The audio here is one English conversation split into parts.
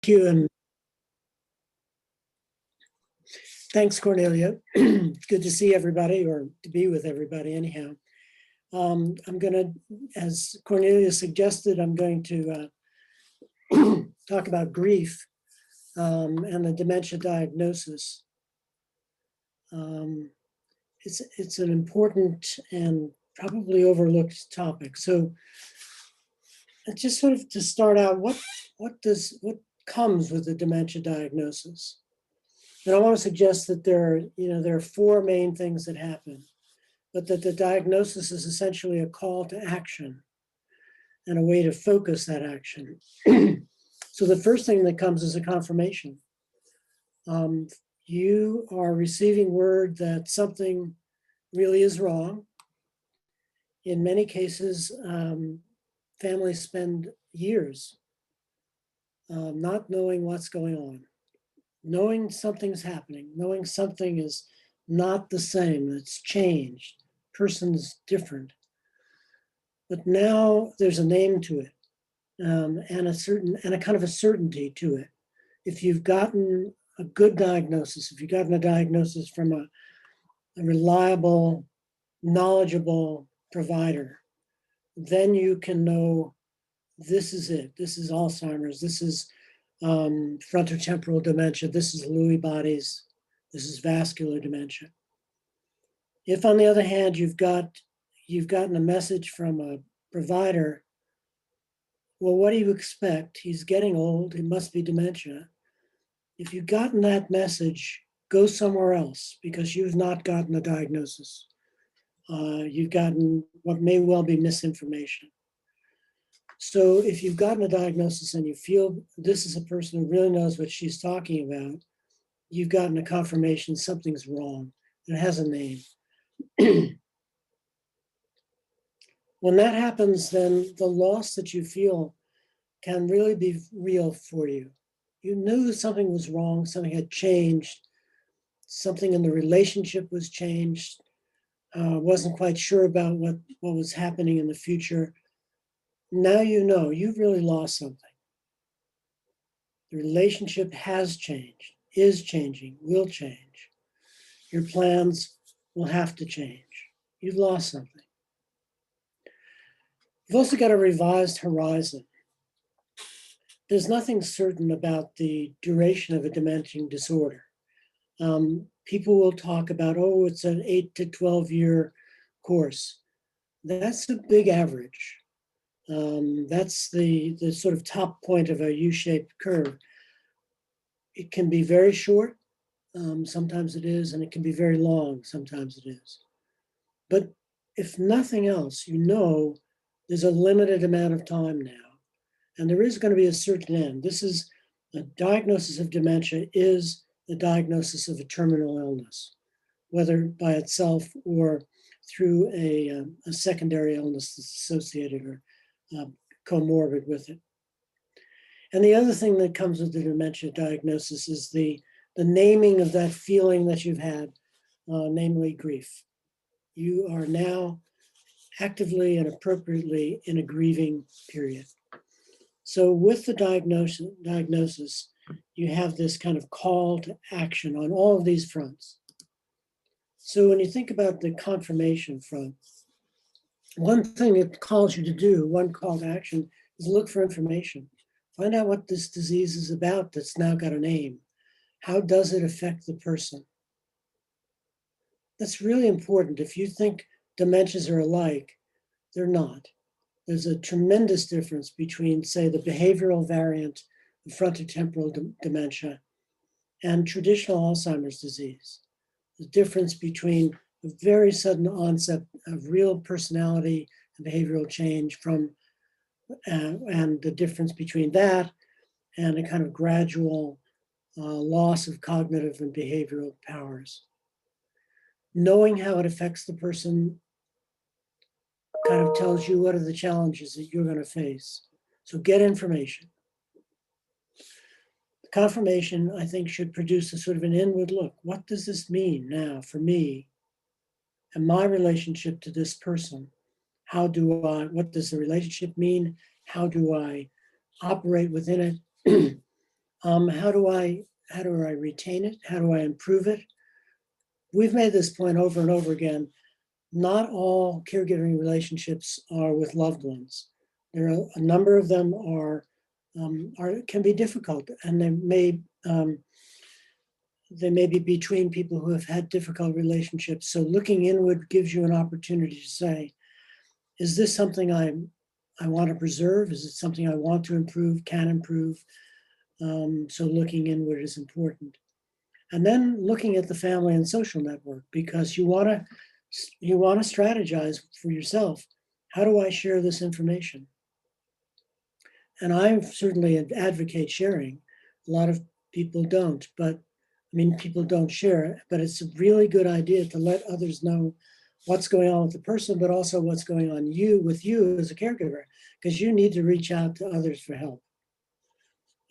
you, and thanks, Cornelya. Good to see everybody, or to be with everybody anyhow. I'm going to, as Cornelya suggested, I'm going to talk about grief and the dementia diagnosis. It's an important and probably overlooked topic. So just sort of to start out, what comes with the dementia diagnosis? And I want to suggest that there are four main things that happen, but that the diagnosis is essentially a call to action and a way to focus that action. So the first thing that comes is a confirmation. You are receiving word that something really is wrong. In many cases, families spend years not knowing what's going on, knowing something's happening, knowing something is not the same, it's changed, person's different. But now there's a name to it, and a kind of a certainty to it. If you've gotten a good diagnosis, if you've gotten a diagnosis from a reliable, knowledgeable provider, then you can know this is it. This is Alzheimer's. This is frontotemporal dementia. This is Lewy bodies. This is vascular dementia. If, on the other hand, you've gotten a message from a provider, well, what do you expect? He's getting old. It must be dementia. If you've gotten that message, go somewhere else, because you've not gotten a diagnosis. You've gotten what may well be misinformation. So if you've gotten a diagnosis and you feel this is a person who really knows what she's talking about, you've gotten a confirmation something's wrong. It has a name. When that happens, then the loss that you feel can really be real for you. You knew something was wrong, something had changed, something in the relationship was changed, wasn't quite sure about what was happening in the future. Now you know you've really lost something. The relationship has changed, is changing, will change. Your plans will have to change. You've lost something. You've also got a revised horizon. There's nothing certain about the duration of a dementia disorder. People will talk about, oh, it's an 8 to 12 year course. That's a big average. That's the sort of top point of a U-shaped curve. It can be very short, sometimes it is, and it can be very long, sometimes it is. But if nothing else, you know there's a limited amount of time now, and there is going to be a certain end. This is a diagnosis of dementia is the diagnosis of a terminal illness, whether by itself or through a secondary illness that's associated or comorbid with it. And the other thing that comes with the dementia diagnosis is the naming of that feeling that you've had, namely grief. You are now actively and appropriately in a grieving period. So with the diagnosis, you have this kind of call to action on all of these fronts. So when you think about the confirmation front, one thing it calls you to do, one call to action, is look for information. Find out what this disease is about that's now got a name. How does it affect the person? That's really important. If you think dementias are alike, they're not. There's a tremendous difference between, say, the behavioral variant of frontotemporal dementia and traditional Alzheimer's disease. The difference between a very sudden onset of real personality and behavioral change and the difference between that and a kind of gradual loss of cognitive and behavioral powers. Knowing how it affects the person kind of tells you what are the challenges that you're going to face. So get information. The confirmation, I think, should produce a sort of an inward look. What does this mean now for me and my relationship to this person? What does the relationship mean? How do I operate within it? How do I retain it? How do I improve it? We've made this point over and over again. Not all caregiving relationships are with loved ones. There are a number of them can be difficult, and they may be between people who have had difficult relationships. So looking inward gives you an opportunity to say, is this something I want to preserve? Is it something I want to improve, can improve? So looking inward is important. And then looking at the family and social network, because you want to strategize for yourself. How do I share this information? And I certainly advocate sharing. A lot of people don't, but people don't share, but it's a really good idea to let others know what's going on with the person, but also what's going on with you as a caregiver, because you need to reach out to others for help.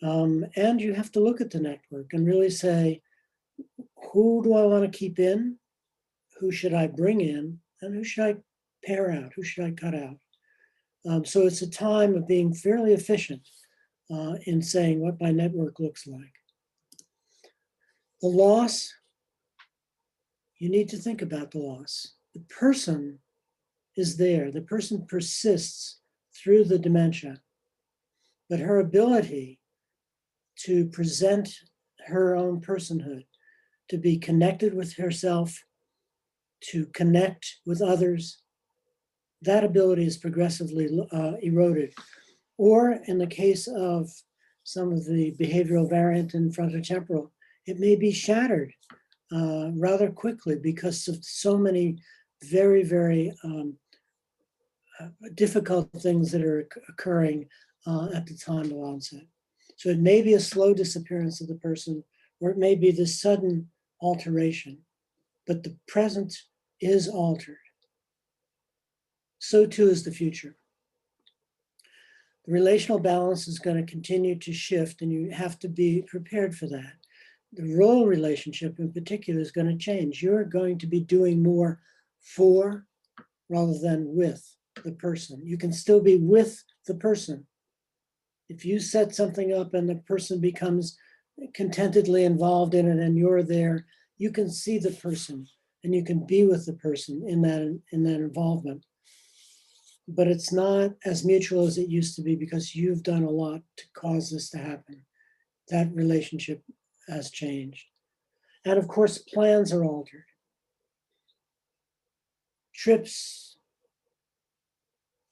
And you have to look at the network and really say, who do I want to keep in? Who should I bring in? And who should I pare out? Who should I cut out? So it's a time of being fairly efficient in saying what my network looks like. The loss, you need to think about the loss. The person is there. The person persists through the dementia, but her ability to present her own personhood, to be connected with herself, to connect with others, that ability is progressively eroded. Or in the case of some of the behavioral variant in frontotemporal, it may be shattered rather quickly because of so many very, very difficult things that are occurring at the time of onset. So it may be a slow disappearance of the person, or it may be this sudden alteration, but the present is altered. So too is the future. The relational balance is going to continue to shift, and you have to be prepared for that. The role relationship in particular is going to change. You're going to be doing more for rather than with the person. You can still be with the person. If you set something up and the person becomes contentedly involved in it and you're there, you can see the person and you can be with the person in that involvement. But it's not as mutual as it used to be because you've done a lot to cause this to happen. That relationship has changed. And of course, plans are altered. Trips,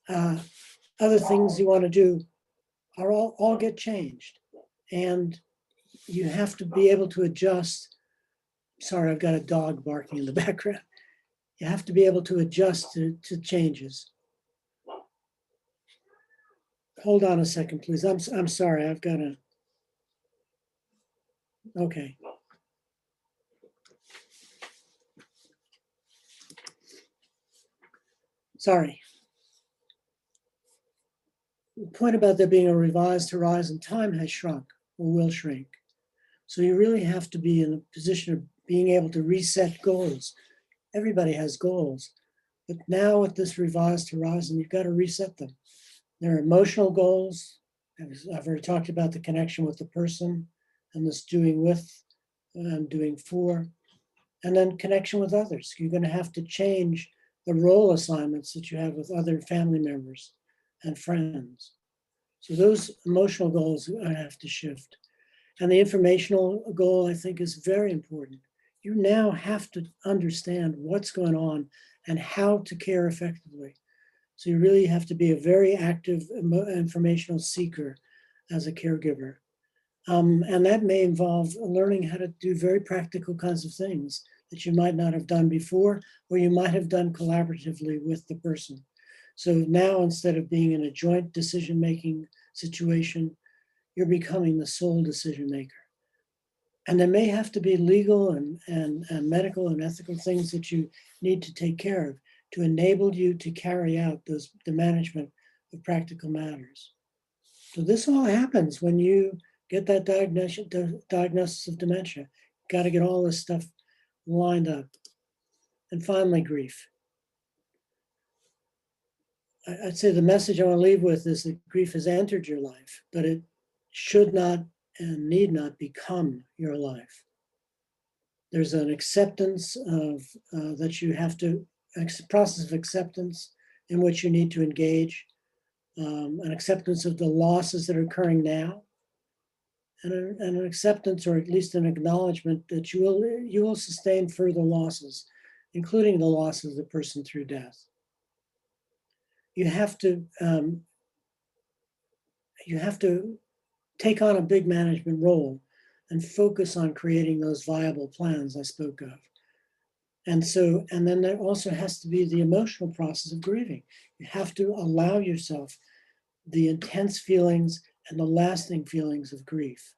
other things you want to do are all get changed. And you have to be able to adjust. Sorry, I've got a dog barking in the background. You have to be able to adjust to changes. Hold on a second, please. I'm sorry, I've got to. Okay. Sorry. The point about there being a revised horizon, time has shrunk or will shrink. So you really have to be in a position of being able to reset goals. Everybody has goals, but now with this revised horizon, you've got to reset them. There are emotional goals. I've already talked about the connection with the person and this doing with and doing for, and then connection with others. You're going to have to change the role assignments that you have with other family members and friends. So those emotional goals have to shift. And the informational goal, I think, is very important. You now have to understand what's going on and how to care effectively. So you really have to be a very active informational seeker as a caregiver. And that may involve learning how to do very practical kinds of things that you might not have done before, or you might have done collaboratively with the person. So now, instead of being in a joint decision-making situation, you're becoming the sole decision maker. And there may have to be legal and medical and ethical things that you need to take care of to enable you to carry out the management of practical matters. So this all happens when you get that diagnosis of dementia. You've got to get all this stuff lined up. And finally, grief. I'd say the message I want to leave with is that grief has entered your life, but it should not and need not become your life. There's an acceptance of that you have to, process of acceptance in which you need to engage, an acceptance of the losses that are occurring now, and an acceptance, or at least an acknowledgement, that you will sustain further losses, including the loss of the person through death. You have to take on a big management role and focus on creating those viable plans I spoke of. And then there also has to be the emotional process of grieving. You have to allow yourself the intense feelings and the lasting feelings of grief.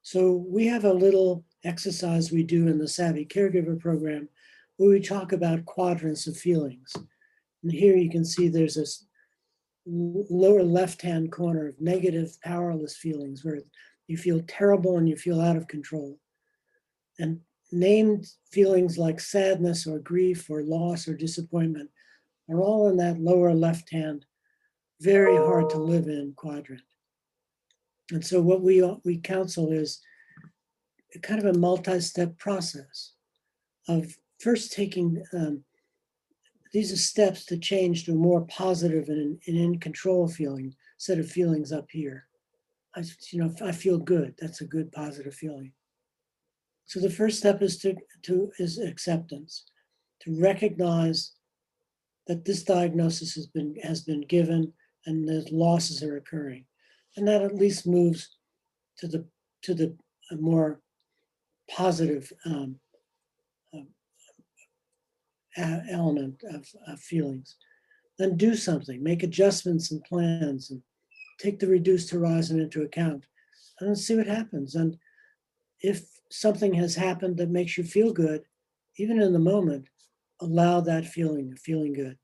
So we have a little exercise we do in the Savvy Caregiver program where we talk about quadrants of feelings. And here you can see there's this lower left-hand corner of negative, powerless feelings where you feel terrible and you feel out of control. And named feelings like sadness or grief or loss or disappointment are all in that lower left-hand, very hard to live in quadrant. And so what we counsel is kind of a multi-step process of first taking, these are steps to change to a more positive and in control feeling, set of feelings up here. I feel good. That's a good positive feeling. So the first step is is acceptance, to recognize that this diagnosis has been given and the losses are occurring, and that at least moves to the more positive element of feelings. Then do something, make adjustments and plans, and take the reduced horizon into account, and then see what happens. And if something has happened that makes you feel good, even in the moment, allow that feeling of feeling good.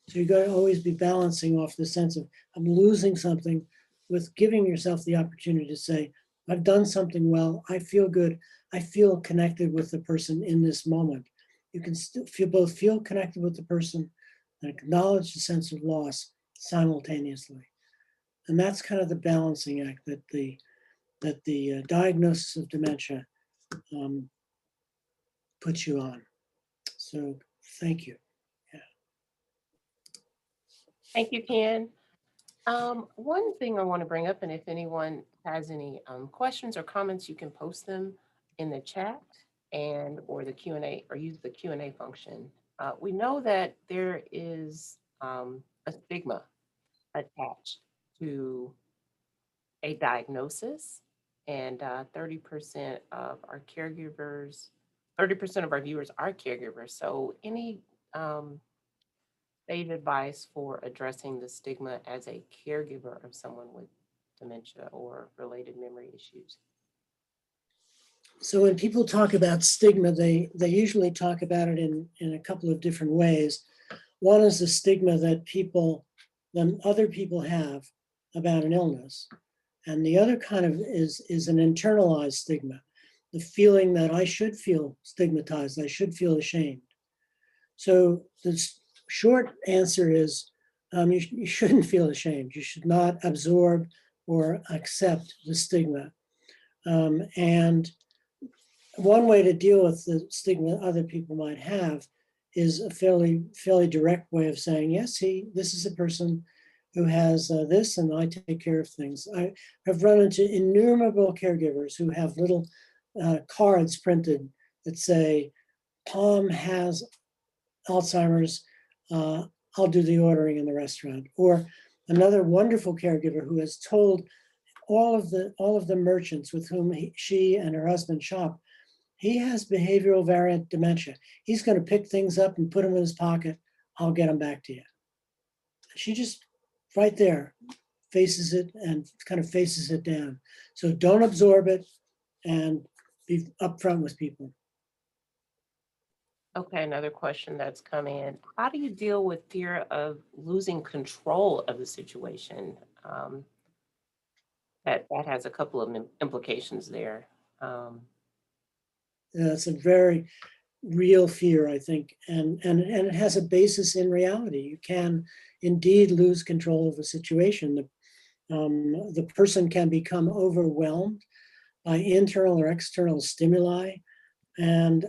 So you got to always be balancing off the sense of I'm losing something with giving yourself the opportunity to say, I've done something well, I feel good, I feel connected with the person in this moment. You can still both feel connected with the person and acknowledge the sense of loss simultaneously. And that's kind of the balancing act that the diagnosis of dementia puts you on. So thank you. Yeah. Thank you, Ken. One thing I want to bring up, and if anyone has any questions or comments, you can post them in the chat or the Q&A, or use the Q&A function. We know that there is a stigma attached to a diagnosis, and 30% of our caregivers, 30% of our viewers are caregivers. So any sage advice for addressing the stigma as a caregiver of someone with dementia or related memory issues? So when people talk about stigma, they usually talk about it in a couple of different ways. One is the stigma that other people have about an illness. And the other kind of is an internalized stigma, the feeling that I should feel stigmatized, I should feel ashamed. So the short answer is you shouldn't feel ashamed. You should not absorb or accept the stigma. And one way to deal with the stigma other people might have is a fairly direct way of saying, yes, this is a person who has this, and I take care of things. I have run into innumerable caregivers who have little cards printed that say, Tom has Alzheimer's, I'll do the ordering in the restaurant. Or another wonderful caregiver who has told all of the merchants with whom she and her husband shop, he has behavioral variant dementia. He's going to pick things up and put them in his pocket. I'll get them back to you. She just right there faces it and kind of faces it down. So don't absorb it and be upfront with people. Okay, another question that's come in. How do you deal with fear of losing control of the situation? That has a couple of implications there. It's a very real fear, I think, and it has a basis in reality. You can indeed lose control of a situation. The person can become overwhelmed by internal or external stimuli and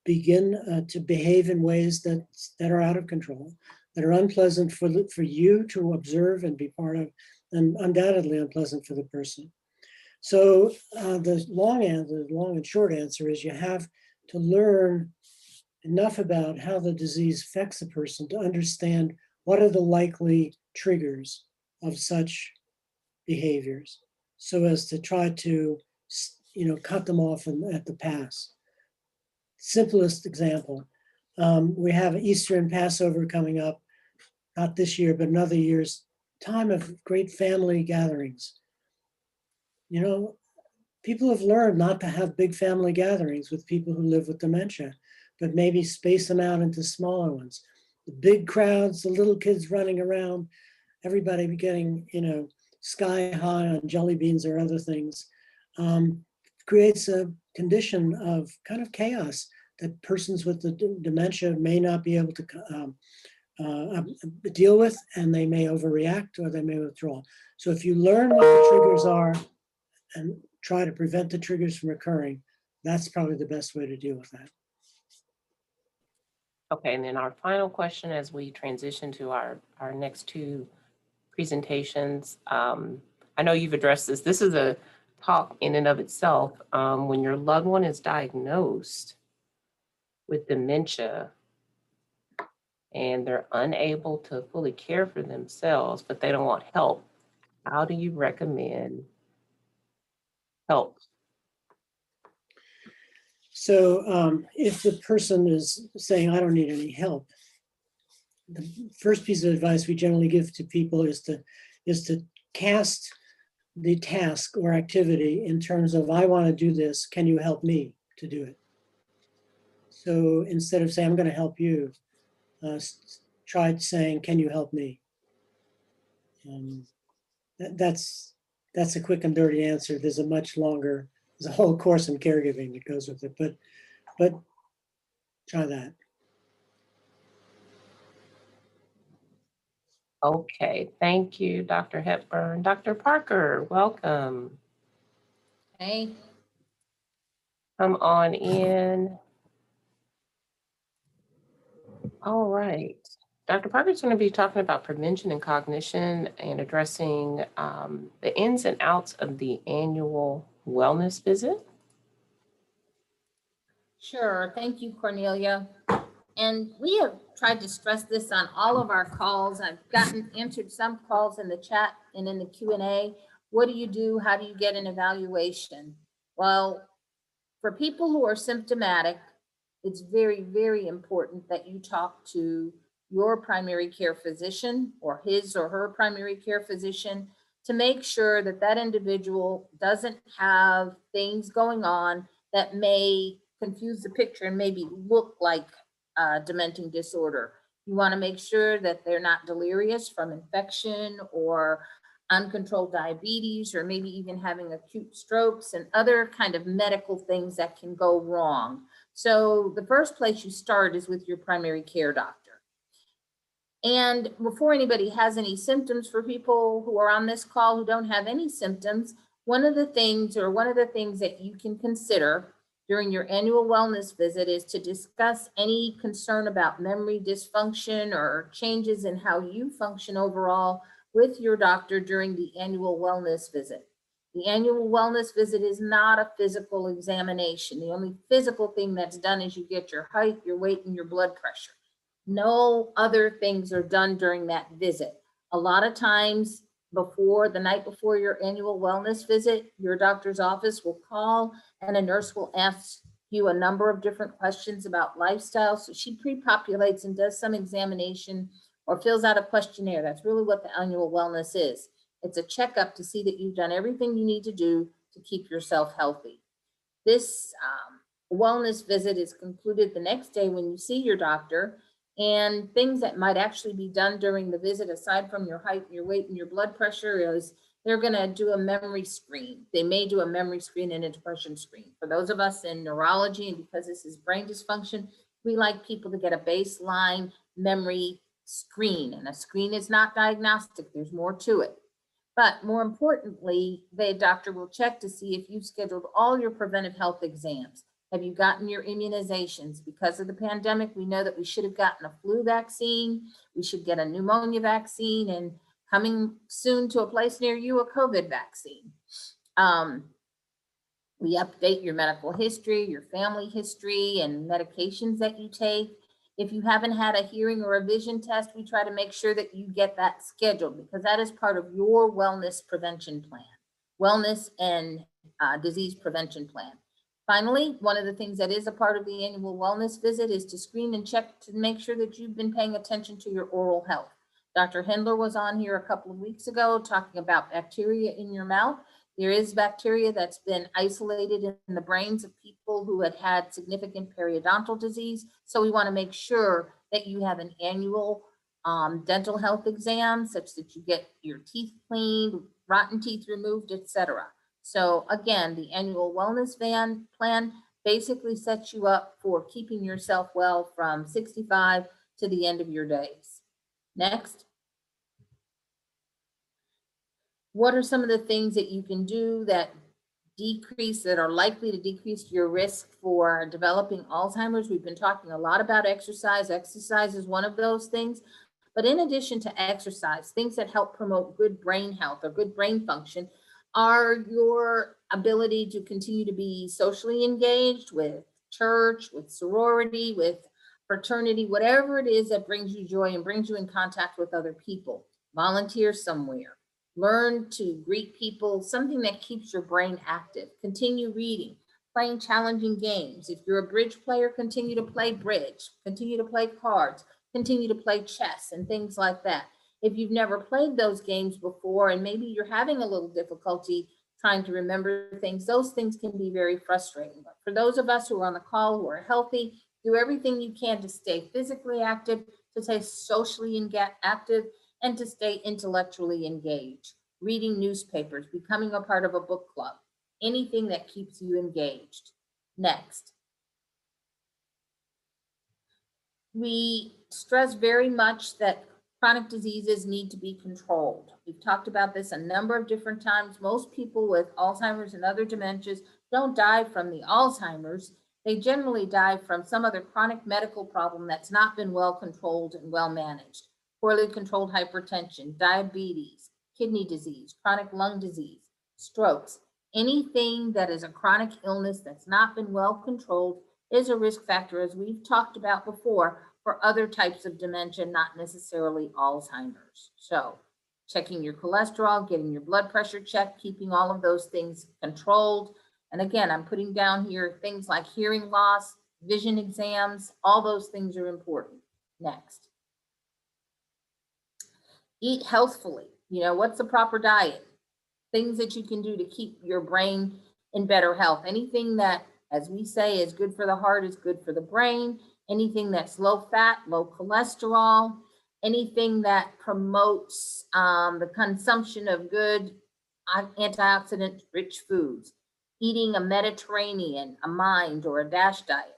begin to behave in ways that are out of control, that are unpleasant for you to observe and be part of, and undoubtedly unpleasant for the person. So the long and short answer is you have to learn enough about how the disease affects a person to understand what are the likely triggers of such behaviors, so as to try to, cut them off at the pass. Simplest example, we have Easter and Passover coming up, not this year, but another year's time of great family gatherings. People have learned not to have big family gatherings with people who live with dementia, but maybe space them out into smaller ones. The big crowds, the little kids running around, everybody getting, sky high on jelly beans or other things, creates a condition of kind of chaos that persons with the dementia may not be able to deal with, and they may overreact or they may withdraw. So if you learn what the triggers are and try to prevent the triggers from occurring, that's probably the best way to deal with that. Okay, and then our final question as we transition to our next two presentations. I know you've addressed this. This is a talk in and of itself. When your loved one is diagnosed with dementia and they're unable to fully care for themselves, but they don't want help, how do you recommend help? So if the person is saying, I don't need any help, the first piece of advice we generally give to people is to cast the task or activity in terms of, I want to do this, can you help me to do it? So instead of saying, I'm going to help you, try saying, can you help me? That's a quick and dirty answer. There's a whole course in caregiving that goes with it, but try that. Okay, thank you, Dr. Hepburn. Dr. Parker, welcome. Hey. Come on in. All right. Dr. Parker's going to be talking about prevention and cognition and addressing the ins and outs of the annual wellness visit. Sure. Thank you, Cornelia. And we have tried to stress this on all of our calls. I've answered some calls in the chat and in the Q&A. What do you do? How do you get an evaluation? Well, for people who are symptomatic, it's very, very important that you talk to your primary care physician or his or her primary care physician to make sure that that individual doesn't have things going on that may confuse the picture and maybe look like dementing disorder. You want to make sure that they're not delirious from infection or uncontrolled diabetes, or maybe even having acute strokes and other kind of medical things that can go wrong. So the first place you start is with your primary care doctor. And before anybody has any symptoms, for people who are on this call who don't have any symptoms, one of the things that you can consider during your annual wellness visit is to discuss any concern about memory dysfunction or changes in how you function overall with your doctor during the annual wellness visit. The annual wellness visit is not a physical examination. The only physical thing that's done is you get your height, your weight, and your blood pressure. No other things are done during that visit. A lot of times the night before your annual wellness visit, your doctor's office will call and a nurse will ask you a number of different questions about lifestyle. So she pre-populates and does some examination or fills out a questionnaire. That's really what the annual wellness is. It's a checkup to see that you've done everything you need to do to keep yourself healthy. This wellness visit is concluded the next day when you see your doctor, and things that might actually be done during the visit, aside from your height, your weight, and your blood pressure, is they're going to do a memory screen. They may do a memory screen and a depression screen. For those of us in neurology, and because this is brain dysfunction, we like people to get a baseline memory screen. And a screen is not diagnostic. There's more to it. But more importantly, the doctor will check to see if you've scheduled all your preventive health exams. Have you gotten your immunizations? Because of the pandemic, we know that we should have gotten a flu vaccine, we should get a pneumonia vaccine, and coming soon to a place near you, a COVID vaccine. We update your medical history, your family history, and medications that you take. If you haven't had a hearing or a vision test, we try to make sure that you get that scheduled because that is part of your wellness prevention plan, wellness and disease prevention plan. Finally, one of the things that is a part of the annual wellness visit is to screen and check to make sure that you've been paying attention to your oral health. Dr. Hendler was on here a couple of weeks ago talking about bacteria in your mouth. There is bacteria that's been isolated in the brains of people who had had significant periodontal disease. So we want to make sure that you have an annual dental health exam such that you get your teeth cleaned, rotten teeth removed, etc. So again, the annual wellness plan basically sets you up for keeping yourself well from 65 to the end of your days. Next. What are some of the things that you can do that are likely to decrease your risk for developing Alzheimer's? We've been talking a lot about exercise. Exercise is one of those things. But in addition to exercise, things that help promote good brain health or good brain function are your ability to continue to be socially engaged with church, with sorority, with fraternity, whatever it is that brings you joy and brings you in contact with other people. Volunteer somewhere. Learn to greet people, something that keeps your brain active. Continue reading, playing challenging games. If you're a bridge player, continue to play bridge, continue to play cards, continue to play chess and things like that. If you've never played those games before and maybe you're having a little difficulty trying to remember things, those things can be very frustrating. But for those of us who are on the call who are healthy, do everything you can to stay physically active, to stay socially active, and to stay intellectually engaged. Reading newspapers, becoming a part of a book club, anything that keeps you engaged. Next. We stress very much that chronic diseases need to be controlled. We've talked about this a number of different times. Most people with Alzheimer's and other dementias don't die from the Alzheimer's. They generally die from some other chronic medical problem that's not been well controlled and well managed. Poorly controlled hypertension, diabetes, kidney disease, chronic lung disease, strokes. Anything that is a chronic illness that's not been well controlled is a risk factor, as we've talked about before, for other types of dementia, not necessarily Alzheimer's. So checking your cholesterol, getting your blood pressure checked, keeping all of those things controlled. And again, I'm putting down here things like hearing loss, vision exams, all those things are important. Next. Eat healthfully. You know, what's the proper diet? Things that you can do to keep your brain in better health. Anything that, as we say, is good for the heart is good for the brain. Anything that's low fat, low cholesterol, anything that promotes the consumption of good antioxidant rich foods. Eating a Mediterranean, a MIND or a DASH diet.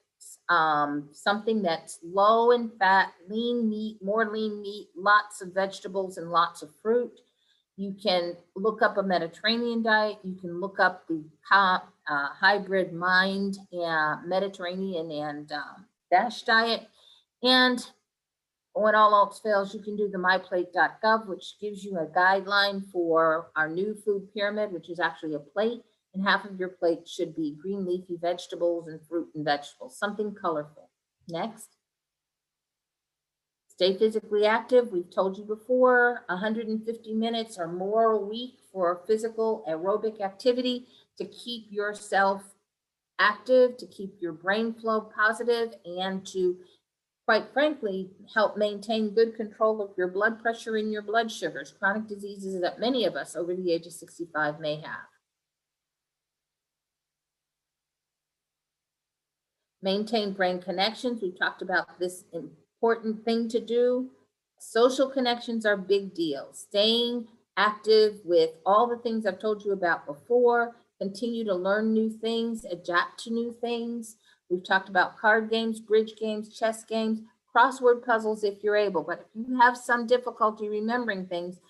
Something that's low in fat, lean meat, more lean meat, lots of vegetables and lots of fruit. You can look up a Mediterranean diet. You can look up the hybrid MIND, Mediterranean and DASH diet. And when all else fails, you can do the myplate.gov, which gives you a guideline for our new food pyramid, which is actually a plate. And half of your plate should be green leafy vegetables and fruit and vegetables, something colorful. Next. Stay physically active. We've told you before, 150 minutes or more a week for physical aerobic activity to keep yourself active, to keep your brain flow positive, and to, quite frankly, help maintain good control of your blood pressure and your blood sugars, chronic diseases that many of us over the age of 65 may have. Maintain brain connections. We've talked about this important thing to do. Social connections are big deals. Staying active with all the things I've told you about before. Continue to learn new things, adapt to new things. We've talked about card games, bridge games, chess games, crossword puzzles if you're able. But if you have some difficulty remembering things,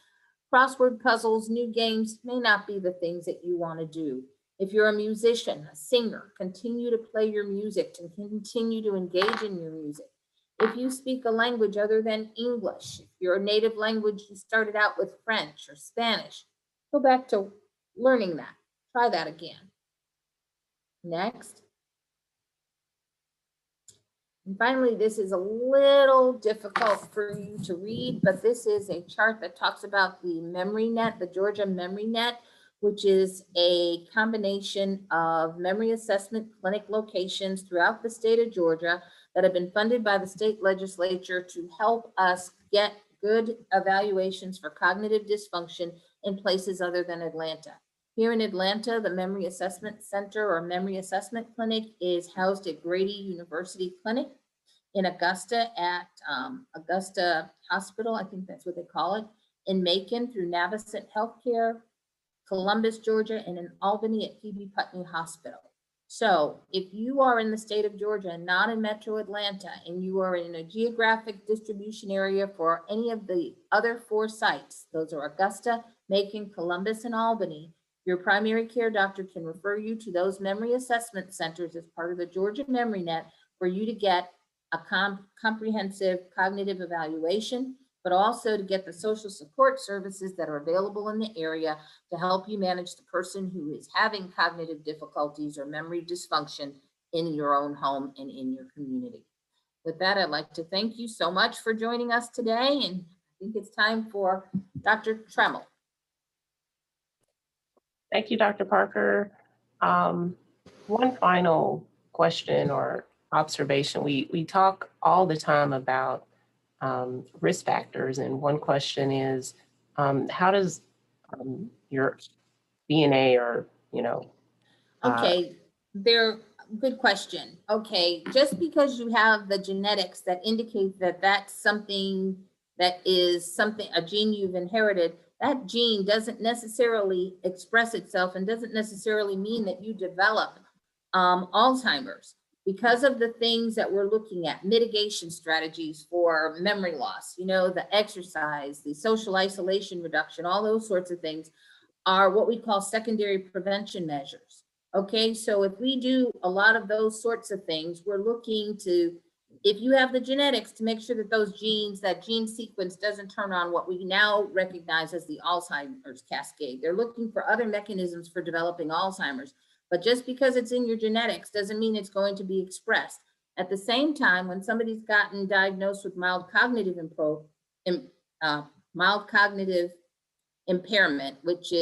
Crossword puzzles, new games may not be the things that you want to do. If you're a musician, a singer, continue to play your music and continue to engage in your music. If you speak a language other than English, if your native language, you started out with French or Spanish, go back to learning that. Try that again. Next. And finally, this is a little difficult for you to read, but this is a chart that talks about the memory net, the Georgia memory net, which is a combination of memory assessment clinic locations throughout the state of Georgia that have been funded by the state legislature to help us get good evaluations for cognitive dysfunction in places other than Atlanta. Here in Atlanta, the Memory Assessment Center or Memory Assessment Clinic is housed at Grady University Clinic. In Augusta at Augusta Hospital, I think that's what they call it. In Macon through Navicent Healthcare, Columbus, Georgia, and in Albany at Phoebe Putney Hospital. So if you are in the state of Georgia and not in Metro Atlanta, and you are in a geographic distribution area for any of the other 4 sites, those are Augusta, Macon, Columbus, and Albany, your primary care doctor can refer you to those memory assessment centers as part of the Georgia Memory Net for you to get a comprehensive cognitive evaluation, but also to get the social support services that are available in the area to help you manage the person who is having cognitive difficulties or memory dysfunction in your own home and in your community. With that, I'd like to thank you so much for joining us today, and I think it's time for Dr. Trammell. Thank you, Dr. Parker. One final question or observation. We talk all the time about risk factors, and one question is, how does your DNA or, Okay, good question. Okay, just because you have the genetics that indicate that that's something that is something, a gene you've inherited, that gene doesn't necessarily express itself and doesn't necessarily mean that you develop Alzheimer's. Because of the things that we're looking at, mitigation strategies for memory loss, the exercise, the social isolation reduction, all those sorts of things are what we call secondary prevention measures. Okay, so if we do a lot of those sorts of things, we're looking to, if you have the genetics, to make sure that those genes, that gene sequence doesn't turn on what we now recognize as the Alzheimer's cascade. They're looking for other mechanisms for developing Alzheimer's. But just because it's in your genetics doesn't mean it's going to be expressed. At the same time, when somebody's gotten diagnosed with mild cognitive impairment, which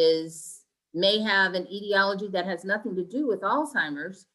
may have an etiology that has nothing to do with Alzheimer's,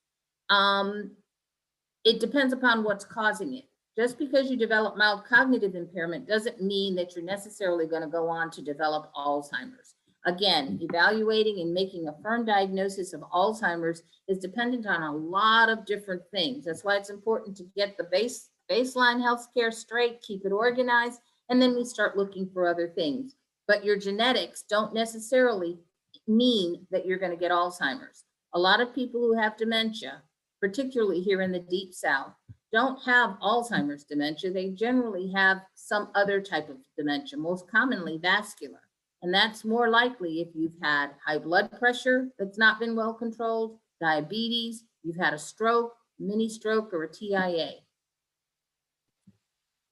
it depends upon what's causing it. Just because you develop mild cognitive impairment doesn't mean that you're necessarily going to go on to develop Alzheimer's. Again, evaluating and making a firm diagnosis of Alzheimer's is dependent on a lot of different things. That's why it's important to get the baseline health care straight, keep it organized, and then we start looking for other things. But your genetics don't necessarily mean that you're going to get Alzheimer's. A lot of people who have dementia, particularly here in the Deep South, don't have Alzheimer's dementia. They generally have some other type of dementia, most commonly vascular. And that's more likely if you've had high blood pressure that's not been well controlled, diabetes, you've had a stroke, mini stroke, or a TIA.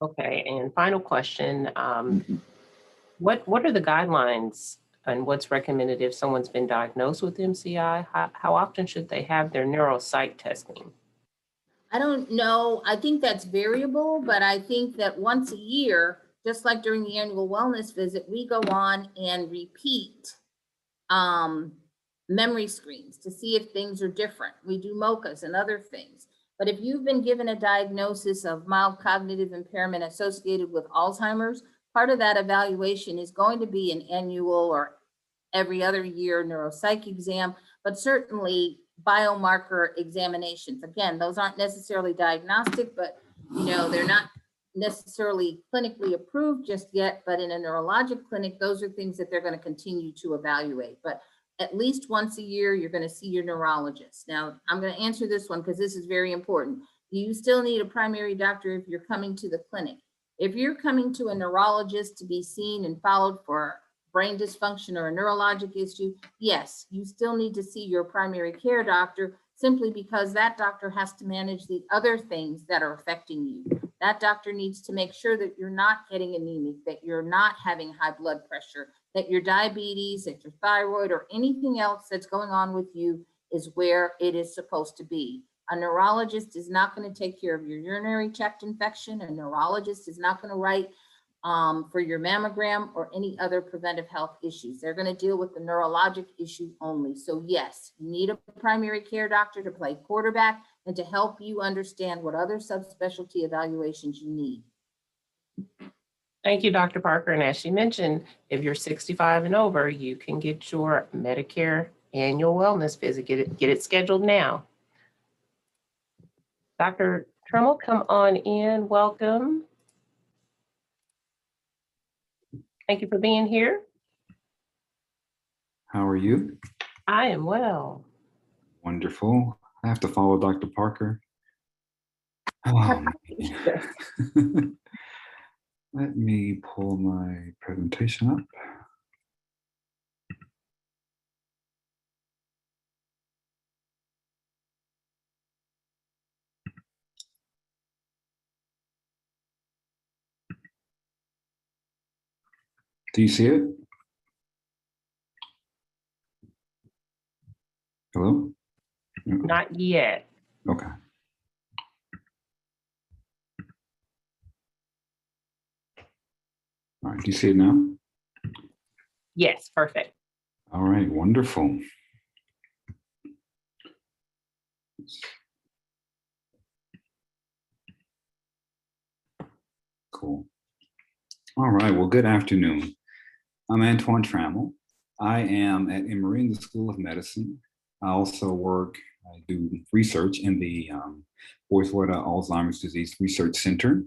Okay, and final question, what are the guidelines and what's recommended if someone's been diagnosed with MCI? How often should they have their neuropsych testing? I don't know. I think that's variable, but I think that once a year, just like during the annual wellness visit, we go on and repeat memory screens to see if things are different. We do MOCAs and other things. But if you've been given a diagnosis of mild cognitive impairment associated with Alzheimer's, part of that evaluation is going to be an annual or every other year neuropsych exam, but certainly biomarker examinations. Again, those aren't necessarily diagnostic, but they're not necessarily clinically approved just yet, but in a neurologic clinic, those are things that they're going to continue to evaluate. But at least once a year, you're going to see your neurologist. Now, I'm going to answer this one because this is very important. You still need a primary doctor if you're coming to the clinic. If you're coming to a neurologist to be seen and followed for brain dysfunction or a neurologic issue, yes, you still need to see your primary care doctor, simply because that doctor has to manage the other things that are affecting you. That doctor needs to make sure that you're not getting anemic, that you're not having high blood pressure, that your diabetes, that your thyroid, or anything else that's going on with you is where it is supposed to be. A neurologist is not going to take care of your urinary tract infection. A neurologist is not going to write for your mammogram or any other preventive health issues. They're going to deal with the neurologic issue only. So yes, you need a primary care doctor to play quarterback and to help you understand what other subspecialty evaluations you need. Thank you, Dr. Parker. And as she mentioned, if you're 65 and over, you can get your Medicare Annual Wellness Visit. Get it scheduled now. Dr. Trammell, come on in. Welcome. Thank you for being here. How are you? I am well. Wonderful. I have to follow Dr. Parker. Oh, man. Let me pull my presentation up. Do you see it? Hello? Not yet. Okay. All right, do you see it now? Yes, perfect. All right, wonderful. Cool. All right, well, good afternoon. I'm Antoine Trammell. I am at Emory in the School of Medicine. I also I do research in the Boiswater Alzheimer's Disease Research Center.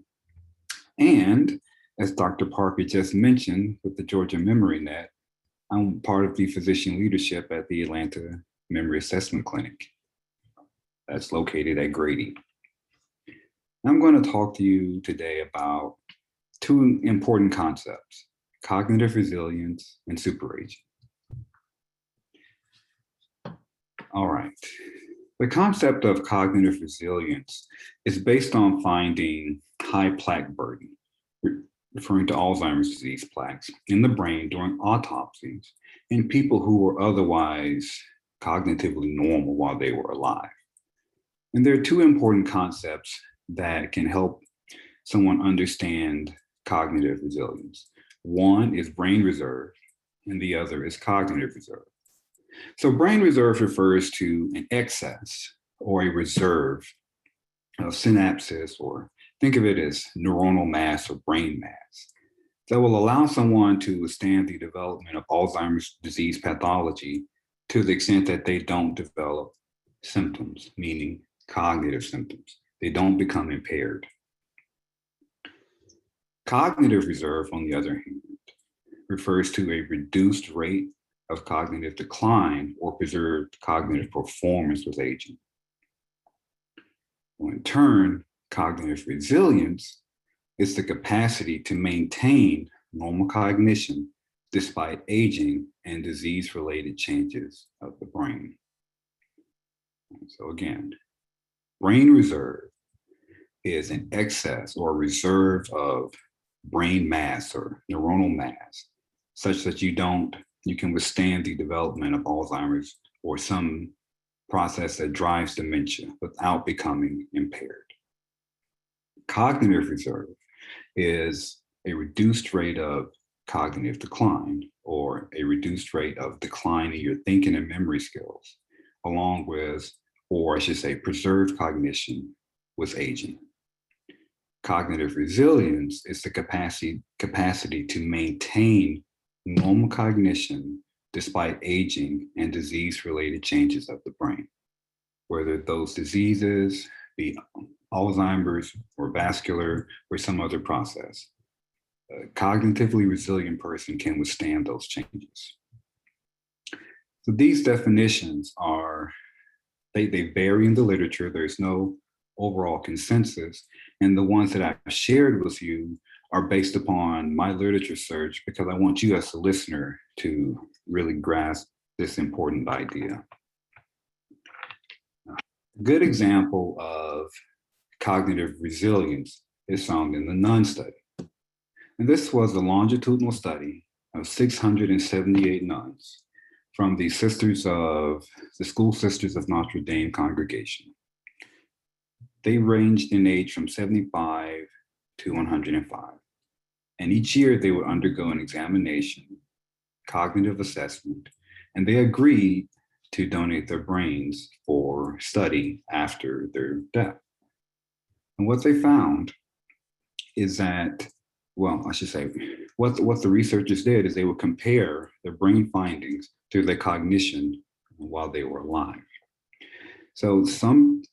And as Dr. Parker just mentioned with the Georgia Memory Net, I'm part of the physician leadership at the Atlanta Memory Assessment Clinic. That's located at Grady. I'm going to talk to you today about two important concepts: cognitive resilience and super-aging. All right. The concept of cognitive resilience is based on finding high plaque burden, referring to Alzheimer's disease plaques, in the brain during autopsies in people who were otherwise cognitively normal while they were alive. And there are two important concepts that can help someone understand cognitive resilience. One is brain reserve, and the other is cognitive reserve. So brain reserve refers to an excess or a reserve of synapses, or think of it as neuronal mass or brain mass, that will allow someone to withstand the development of Alzheimer's disease pathology to the extent that they don't develop symptoms, meaning cognitive symptoms. They don't become impaired. Cognitive reserve, on the other hand, refers to a reduced rate of cognitive decline or preserved cognitive performance with aging. Well, in turn, cognitive resilience is the capacity to maintain normal cognition despite aging and disease-related changes of the brain. So again, brain reserve is an excess or reserve of brain mass or neuronal mass, such that you can withstand the development of Alzheimer's or some process that drives dementia without becoming impaired. Cognitive reserve is a reduced rate of cognitive decline, or a reduced rate of decline in your thinking and memory skills, along with, or I should say, preserved cognition with aging. Cognitive resilience is the capacity to maintain normal cognition despite aging and disease-related changes of the brain, whether those diseases be Alzheimer's or vascular or some other process. A cognitively resilient person can withstand those changes. So these definitions they vary in the literature. There's no overall consensus, and the ones that I've shared with you are based upon my literature search because I want you as a listener to really grasp this important idea. A good example of cognitive resilience is found in the NUN study. And this was a longitudinal study of 678 nuns from the School Sisters of Notre Dame congregation. They ranged in age from 75 to 105. And each year they would undergo an examination, cognitive assessment, and they agreed to donate their brains for study after their death. And what they found is that, well, I should say, what the researchers did is they would compare their brain findings to their cognition while they were alive. So some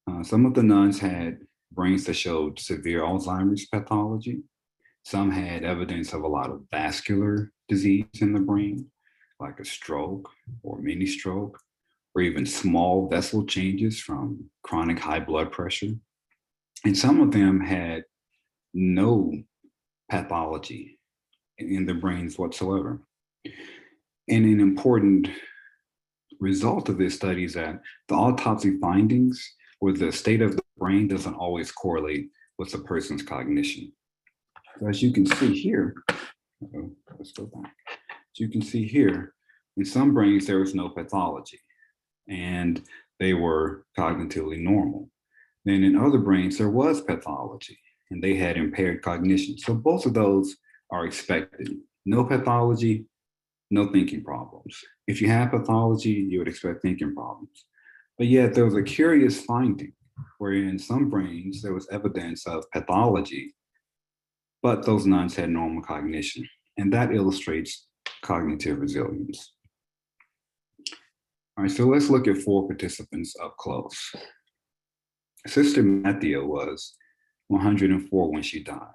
of the nuns had brains that showed severe Alzheimer's pathology. Some had evidence of a lot of vascular disease in the brain, like a stroke or mini stroke, or even small vessel changes from chronic high blood pressure. And some of them had no pathology in their brains whatsoever. And an important result of this study is that the autopsy findings or the state of the brain doesn't always correlate with a person's cognition. So as you can see here, let's go back. As you can see here, in some brains there was no pathology and they were cognitively normal. Then in other brains there was pathology and they had impaired cognition. So both of those are expected. No pathology, no thinking problems. If you have pathology, you would expect thinking problems. But yet there was a curious finding where in some brains there was evidence of pathology, but those nuns had normal cognition. And that illustrates cognitive resilience. All right, so let's look at 4 participants up close. Sister Matthea was 104 when she died.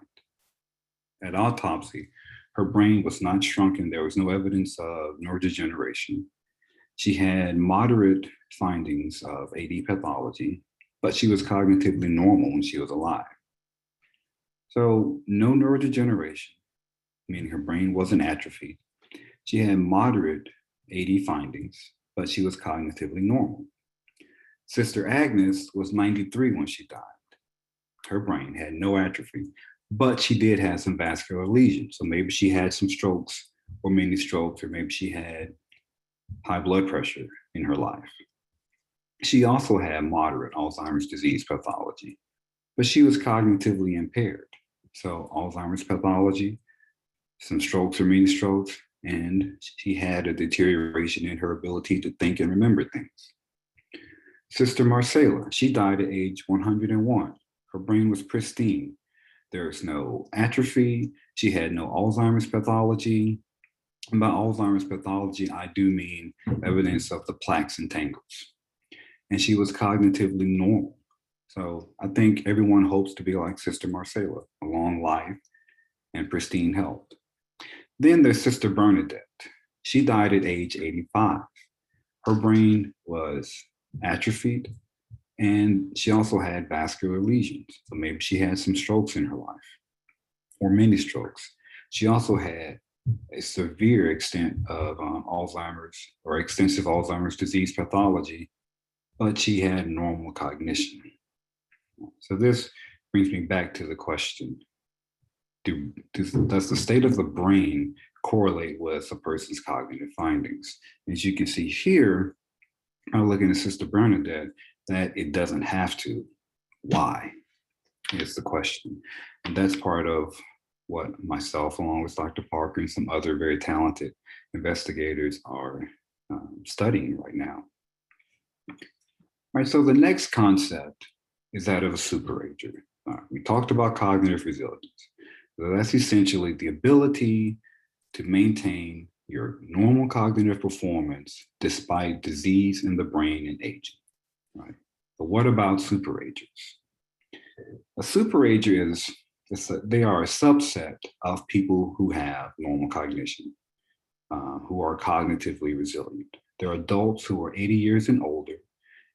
At autopsy, her brain was not shrunken. There was no evidence of neurodegeneration. She had moderate findings of AD pathology, but she was cognitively normal when she was alive. So no neurodegeneration, meaning her brain wasn't atrophied. She had moderate AD findings, but she was cognitively normal. Sister Agnes was 93 when she died. Her brain had no atrophy, but she did have some vascular lesions. So maybe she had some strokes or mini strokes, or maybe she had high blood pressure in her life. She also had moderate Alzheimer's disease pathology, but she was cognitively impaired. So Alzheimer's pathology, some strokes or mini strokes, and she had a deterioration in her ability to think and remember things. Sister Marcella, she died at age 101. Her brain was pristine. There's no atrophy. She had no Alzheimer's pathology. And by Alzheimer's pathology, I do mean evidence of the plaques and tangles. And she was cognitively normal. So I think everyone hopes to be like Sister Marcella, a long life and pristine health. Then there's Sister Bernadette. She died at age 85. Her brain was atrophied and she also had vascular lesions. So maybe she had some strokes in her life or many strokes. She also had a severe extent of Alzheimer's or extensive Alzheimer's disease pathology, but she had normal cognition. So this brings me back to the question, does the state of the brain correlate with a person's cognitive findings? As you can see here, I'm looking at Sister Bernadette, that it doesn't have to. Why is the question. And that's part of what myself, along with Dr. Parker and some other very talented investigators are studying right now. All right, so the next concept is that of a super-ager. We talked about cognitive resilience. So that's essentially the ability to maintain your normal cognitive performance despite disease in the brain and aging, right? But what about super-agers? A super-ager they are a subset of people who have normal cognition, who are cognitively resilient. They're adults who are 80 years and older,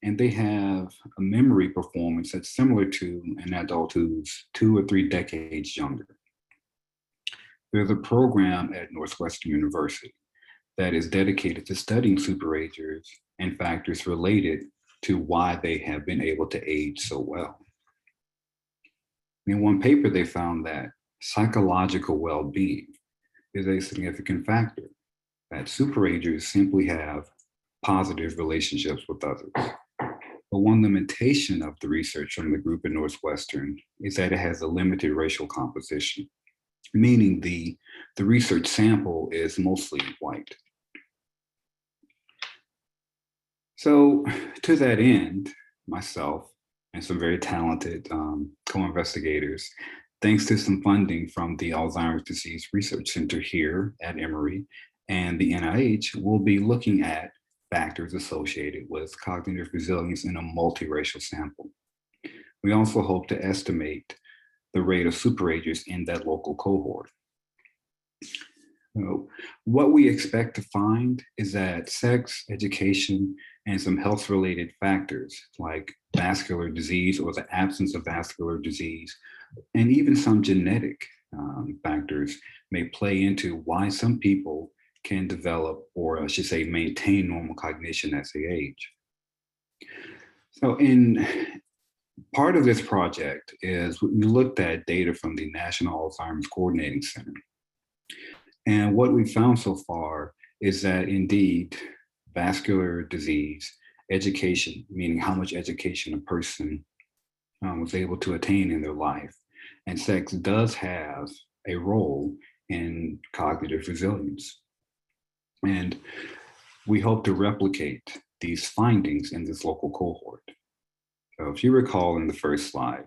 and they have a memory performance that's similar to an adult who's 2 or 3 decades younger. There's a program at Northwestern University that is dedicated to studying super-agers and factors related to why they have been able to age so well. In one paper, they found that psychological well-being is a significant factor, that super-agers simply have positive relationships with others. But one limitation of the research from the group at Northwestern is that it has a limited racial composition, meaning the research sample is mostly white. So to that end, myself and some very talented co-investigators, thanks to some funding from the Alzheimer's Disease Research Center here at Emory and the NIH, will be looking at factors associated with cognitive resilience in a multiracial sample. We also hope to estimate the rate of super-agers in that local cohort. So what we expect to find is that sex, education, and some health-related factors like vascular disease or the absence of vascular disease, and even some genetic factors may play into why some people can develop, or I should say maintain, normal cognition as they age. So in part of this project is we looked at data from the National Alzheimer's Coordinating Center. And what we found so far is that indeed vascular disease, education, meaning how much education a person was able to attain in their life, and sex does have a role in cognitive resilience. And we hope to replicate these findings in this local cohort. So if you recall in the first slide,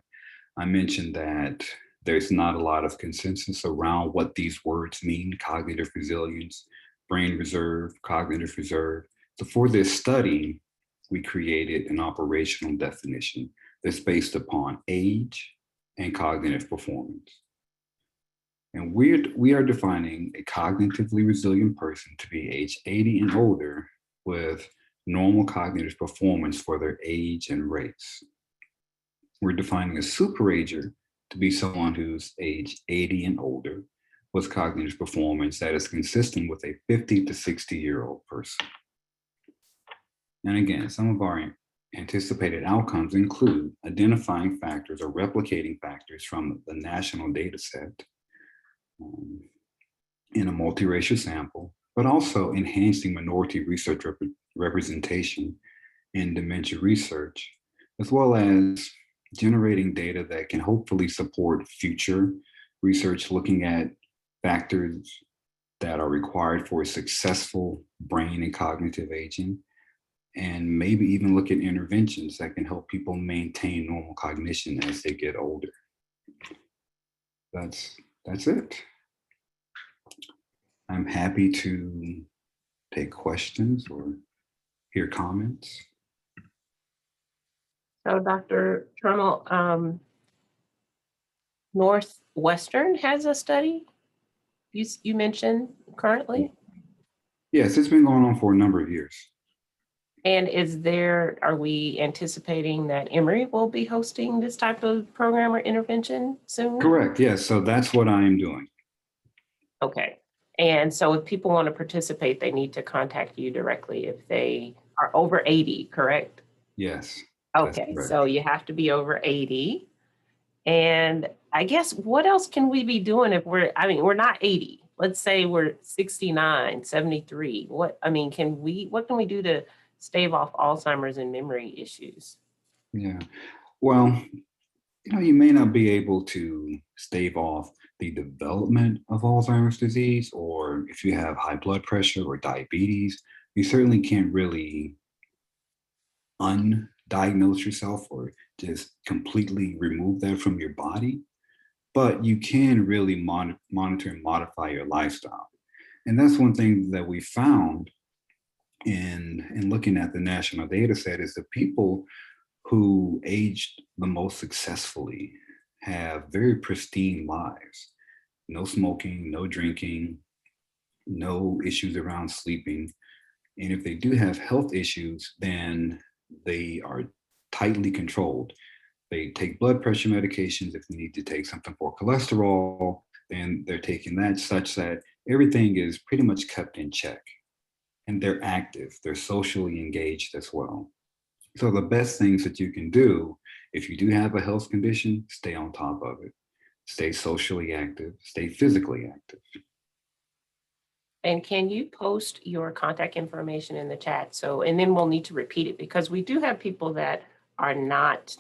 I mentioned that there's not a lot of consensus around what these words mean: cognitive resilience, brain reserve, cognitive reserve. So for this study, we created an operational definition that's based upon age and cognitive performance. And we are defining a cognitively resilient person to be age 80 and older with normal cognitive performance for their age and race. We're defining a super-ager to be someone who's age 80 and older with cognitive performance that is consistent with a 50 to 60-year-old person. And again, some of our anticipated outcomes include identifying factors or replicating factors from the national data set in a multiracial sample, but also enhancing minority research representation in dementia research, as well as generating data that can hopefully support future research looking at factors that are required for successful brain and cognitive aging, and maybe even look at interventions that can help people maintain normal cognition as they get older. That's it. I'm happy to take questions or hear comments. So Dr. Trammell, Northwestern has a study you mentioned currently? Yes, it's been going on for a number of years. And are we anticipating that Emory will be hosting this type of program or intervention soon? Correct, yes, so that's what I am doing. Okay, and so if people want to participate, they need to contact you directly if they are over 80, correct? Yes. Okay, so you have to be over 80. And I guess what else can we be doing if we're not 80. Let's say we're 69, 73. What can we do to stave off Alzheimer's and memory issues? Yeah, well, you may not be able to stave off the development of Alzheimer's disease, or if you have high blood pressure or diabetes, you certainly can't really undiagnose yourself or just completely remove that from your body, but you can really monitor and modify your lifestyle. And that's one thing that we found in looking at the national data set is the people who aged the most successfully have very pristine lives. No smoking, no drinking, no issues around sleeping. And if they do have health issues, then they are tightly controlled. They take blood pressure medications if they need to take something for cholesterol. and they're taking that such that everything is pretty much kept in check. And they're active, they're socially engaged as well. So the best things that you can do, if you do have a health condition, stay on top of it. Stay socially active, stay physically active. And can you post your contact information in the chat? So, and then we'll need to repeat it because we do have people that are not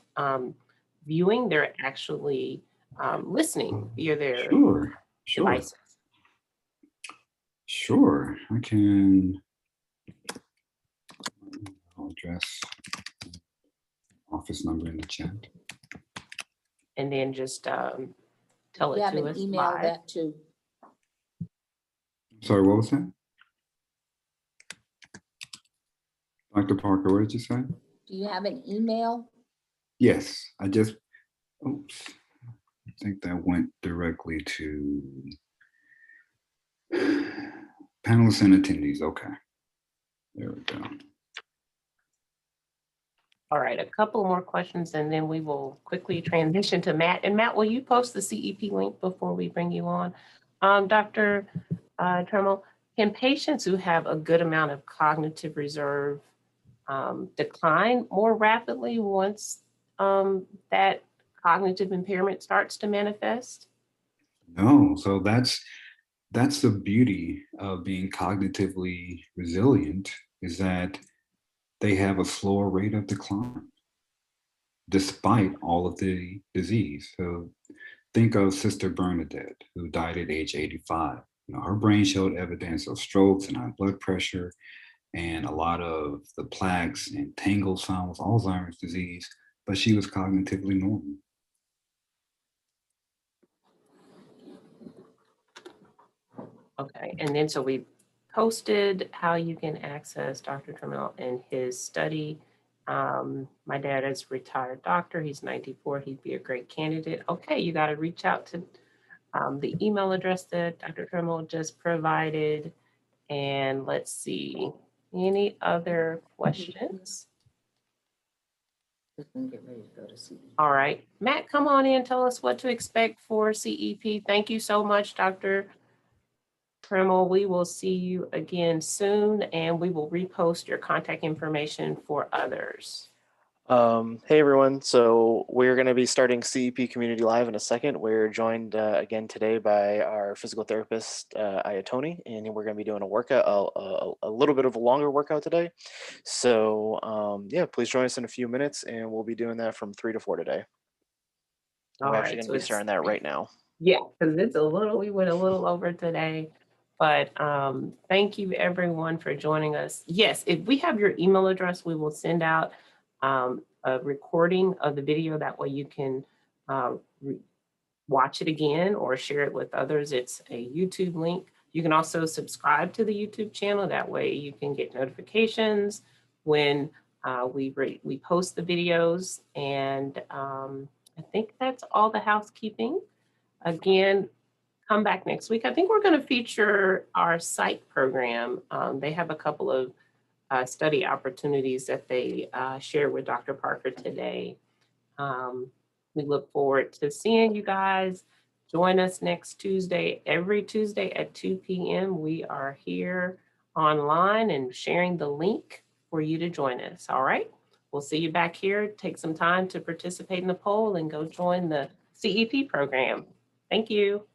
viewing, they're actually listening via their Sure, sure, devices. sure. I can. I'll address office number in the chat. And then just tell it You have to an us email live. that too. Sorry, what was that? Dr. Parker, what did you say? Do you have an email? Yes, I just, oops. I think that went directly to panelists and attendees. Okay, there we go. All right, a couple more questions and then we will quickly transition to Matt. And Matt, will you post the CEP link before we bring you on? Dr. Trammell, can patients who have a good amount of cognitive reserve decline more rapidly once that cognitive impairment starts to manifest? No, so that's the beauty of being cognitively resilient, is that they have a slower rate of decline despite all of the disease. So think of Sister Bernadette, who died at age 85. You know, her brain showed evidence of strokes and high blood pressure and a lot of the plaques and tangles found with Alzheimer's disease, but she was cognitively normal. Okay, and then so we posted how you can access Dr. Trammell and his study. My dad is a retired doctor. He's 94. He'd be a great candidate. Okay, you got to reach out to the email address that Dr. Trammell just provided. And let's see, any other questions? We can get ready to go to CEP. All right, Matt, come on in. Tell us what to expect for CEP. Thank you so much, Dr. Trammell. We will see you again soon, and we will repost your contact information for others. Hey everyone, so we're going to be starting CEP Community Live in a second. We're joined again today by our physical therapist, Tony, and we're going to be doing a workout, a little bit of a longer workout today. So yeah, please join us in a few minutes, and we'll be doing that from 3 to 4 today. We're actually going to be starting that right now. Yeah, because we went a little over today. But thank you everyone for joining us. Yes, if we have your email address, we will send out a recording of the video. That way you can watch it again or share it with others. It's a YouTube link. You can also subscribe to the YouTube channel. That way you can get notifications when we post the videos. And I think that's all the housekeeping. Again, come back next week. I think we're going to feature our psych program. They have a couple of study opportunities that they shared with Dr. Parker today. We look forward to seeing you guys. Join us next Tuesday. Every Tuesday at 2 p.m. we are here online and sharing the link for you to join us. All right. We'll see you back here. Take some time to participate in the poll and go join the CEP program. Thank you.